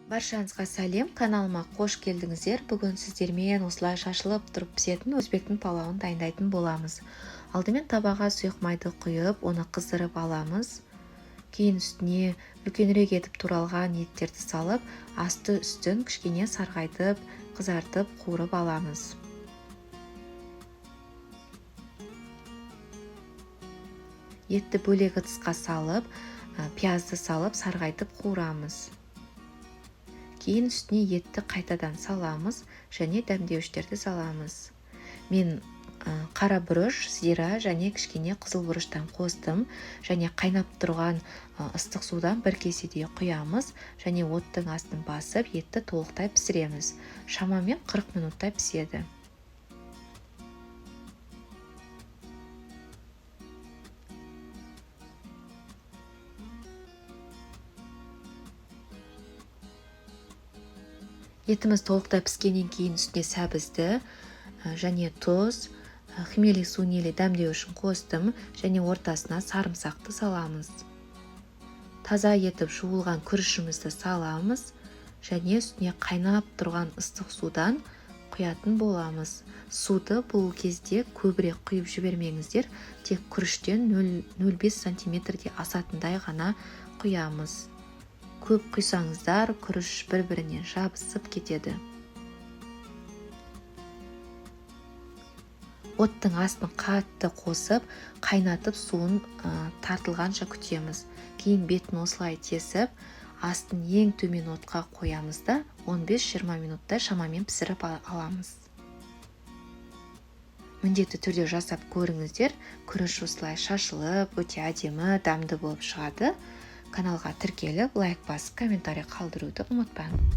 Баршаңызға сәлем, каналыма қош келдіңіздер. Бүгін сіздермен осылай шашылып тұрып пісетін өзбектің палауын дайындайтын боламыз. Алдымен табаға сұйық майды құйып, оны қыздырып аламыз. Кейін үстіне үлкенірек етіп туралған еттерді салып, асты үстін кішкене сарғайтып, қызартып, қуырып аламыз. Етті бөлек ыдысқа салып, пиязды салып, сарғайтып қуырамыз. Кейін үстіне етті қайтадан саламыз және дәмдеуіштерді саламыз. Мен қара бұрыш, зира және кішкене қызыл бұрыштан қостым және қайнап тұрған ыстық судан бір кеседей құямыз және оттың астын басып етті толықтай пісіреміз. Шамамен 40 минуттай піседі. Етіміз толықтай піскеннен кейін үстіне сәбізді және тұз, хмели сунели дәмдеу үшін қостым және ортасына сарымсақты саламыз. Таза етіп жуылған күрішімізді саламыз және үстіне қайнап тұрған ыстық судан құятын боламыз. Суды бұл кезде көбірек құйып жібермеңіздер, тек күріштен 0,05 сантиметрде асатындай ғана құямыз. Көп құйсаңыздар, күріш бір-бірінен жабысып кетеді. Оттың астын қатты қосып, қайнатып суын тартылғанша күтеміз. Кейін бетін осылай тесіп, астын ең төмен отқа қоямыз да 15-20 минутта шамамен пісіріп аламыз. Міндетті түрде жасап көріңіздер. Күріш осылай шашылып, өте әдемі, дәмді болып шығады. Каналға тіркеліп, лайк басып, комментарий қалдыруды ұмытпаңыз.